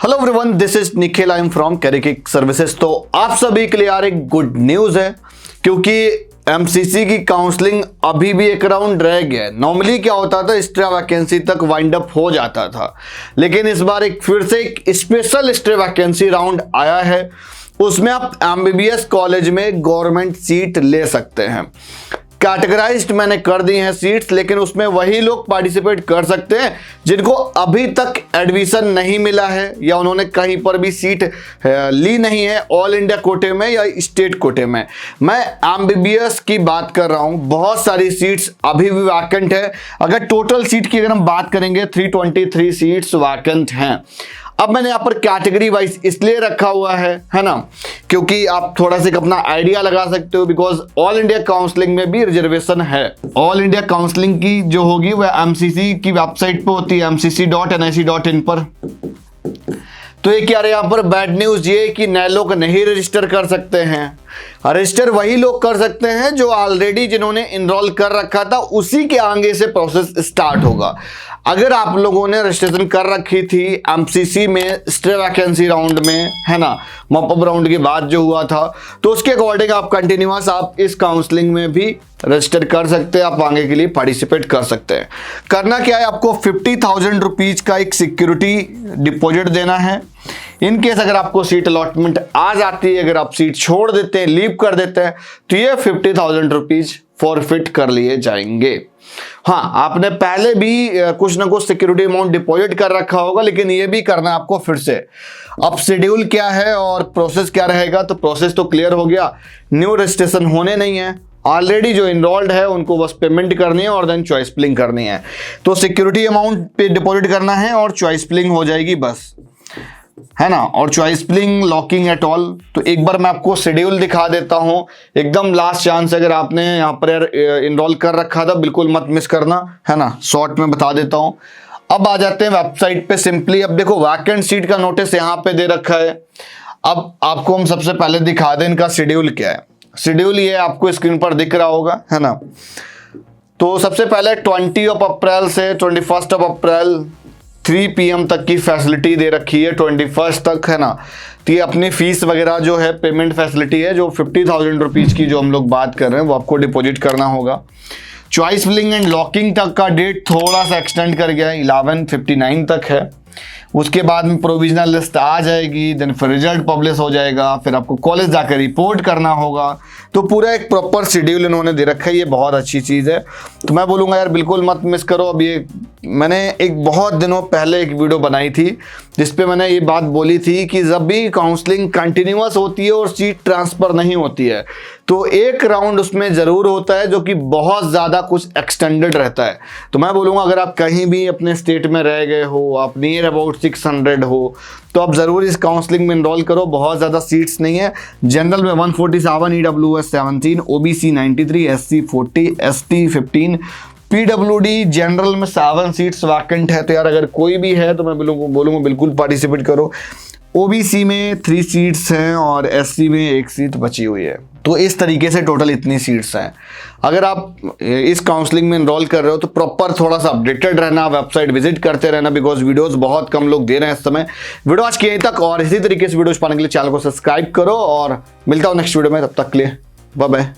Hello everyone, this is Nikhil, I am from कैरिकिक services. तो आप सभी के लिए यार एक गुड न्यूज़ है, क्योंकि एमसीसी की काउंसलिंग अभी भी एक राउंड रह गया है। नॉर्मली क्या होता था, एक्स्ट्रा वैकेंसी तक वाइंड अप हो जाता था, लेकिन इस बार फिर से एक स्पेशल एक्स्ट्रा वैकेंसी राउंड आया है। उसमें आप एमबीबीएस कॉलेज में गवर्नमेंट सीट ले सकते हैं। कैटेगराइज्ड मैंने कर दी हैं सीट्स, लेकिन उसमें वही लोग पार्टिसिपेट कर सकते हैं जिनको अभी तक एडमिशन नहीं मिला है या उन्होंने कहीं पर भी सीट ली नहीं है, ऑल इंडिया कोटे में या स्टेट कोटे में। मैं एमबीबीएस की बात कर रहा हूं। बहुत सारी सीट्स अभी भी वैकेंट है। अगर टोटल सीट की अगर हम बात करेंगे 323 सीट्स वैकेंट हैं। अब मैंने यहाँ पर कैटेगरी वाइज इसलिए रखा हुआ है ना, क्योंकि आप थोड़ा सा अपना आइडिया लगा सकते हो, बिकॉज ऑल इंडिया काउंसलिंग में भी रिजर्वेशन है। ऑल इंडिया काउंसलिंग की जो होगी वह एमसीसी की वेबसाइट पे होती है, mcc.nic.in पर। तो एक यार यहाँ पर बैड न्यूज ये कि नए लोग नहीं रजिस्टर कर सकते हैं। रजिस्टर वही लोग कर सकते हैं जो ऑलरेडी जिन्होंने इनरोल कर रखा था, उसी के आगे से प्रोसेस स्टार्ट होगा। अगर आप लोगों ने रजिस्ट्रेशन कर रखी थी एमसीसी में स्टे वैकेंसी राउंड में, है ना, मॉपअप राउंड के बाद जो हुआ था, तो उसके अकॉर्डिंग आप कंटिन्यूअस आप इस काउंसलिंग में भी रजिस्टर कर सकते हैं। आप आगे के लिए पार्टिसिपेट कर सकते हैं। करना क्या है, आपको 50,000 रुपीज का एक सिक्योरिटी डिपॉजिट देना है। इन केस अगर आपको सीट अलॉटमेंट आ जाती है, अगर आप सीट छोड़ देते हैं, लीव कर देते हैं, तो ये 50,000 रुपीज फॉरफिट कर लिए जाएंगे। हाँ, आपने पहले भी कुछ ना कुछ सिक्योरिटी अमाउंट डिपॉजिट कर रखा होगा, लेकिन ये भी करना है आपको फिर से। अब शेड्यूल क्या है और प्रोसेस क्या रहेगा, तो प्रोसेस तो क्लियर हो गया। न्यू रजिस्ट्रेशन होने नहीं है, ऑलरेडी जो इनरोल्ड है उनको बस पेमेंट करनी है और देन चॉइस फिलिंग करनी है। तो सिक्योरिटी अमाउंट पे डिपॉजिट करना है और चॉइस फिलिंग हो जाएगी बस, है ना। और choice filling locking at all. तो एक बार मैं आपको शेड्यूल दिखा देता हूं, एकदम लास्ट चांस। अगर आपने यहाँ पर इनरोल कर रखा था, बिल्कुल मत मिस करना, है ना। शॉर्ट में बता देता हूं। अब आ जाते हैं वेबसाइट पे सिंपली। अब देखो, वैकेंट सीट का नोटिस यहाँ पे दे रखा है। अब आपको हम सबसे पहले दिखा दें इनका शेड्यूल क्या है। शेड्यूल ये आपको स्क्रीन पर दिख रहा होगा, है ना। तो सबसे पहले 20 अप्रैल से 21 अप्रैल 3 PM तक की फैसिलिटी दे रखी है, 21 तक, है ना। तो ये अपनी फीस वगैरह जो है, पेमेंट फैसिलिटी है, जो 50,000 रुपीज़ की जो हम लोग बात कर रहे हैं, वो आपको डिपॉजिट करना होगा। चॉइस फिलिंग एंड लॉकिंग तक का डेट थोड़ा सा एक्सटेंड कर गया है, 11/59 तक है। उसके बाद में प्रोविजनल लिस्ट आ जाएगी, देन फिर रिजल्ट पब्लिश हो जाएगा, फिर आपको कॉलेज जाकर रिपोर्ट करना होगा। तो पूरा एक प्रॉपर शेड्यूल इन्होंने दे रखा है, ये बहुत अच्छी चीज़ है। तो मैं बोलूँगा यार बिल्कुल मत मिस करो। अब ये मैंने एक बहुत दिनों पहले एक वीडियो बनाई थी जिसपे मैंने ये बात बोली थी कि जब भी काउंसलिंग कंटिन्यूअस होती है और सीट ट्रांसफ़र नहीं होती है, तो एक राउंड उसमें ज़रूर होता है जो कि बहुत ज़्यादा कुछ एक्सटेंडेड रहता है। तो मैं बोलूँगा अगर आप कहीं भी अपने स्टेट में रह गए हो, आप नियर अबाउट 600 हो, तो आप ज़रूर इस काउंसलिंग में इनरोल करो। बहुत ज़्यादा सीट्स नहीं है। जनरल में 147, EWS 17, OBC 93, SC 40, ST 15, PWD general में 7 सीट्स वैकेंट है। तो यार अगर कोई भी है तो मैं बोलूँगा बिल्कुल पार्टिसिपेट करो। OBC में 3 सीट्स हैं और SC में 1 सीट बची हुई है। तो इस तरीके से टोटल इतनी सीट्स हैं। अगर आप इस काउंसलिंग में इनरोल कर रहे हो तो प्रॉपर थोड़ा सा अपडेटेड रहना, वेबसाइट विजिट करते रहना, बिकॉज वीडियोस बहुत कम लोग दे रहे हैं इस समय। वीडियो आज के यहीं तक, और इसी तरीके से वीडियोस पाने के लिए चैनल को सब्सक्राइब करो, और मिलता हूँ नेक्स्ट वीडियो में। तब तक के लिए बाय बाय।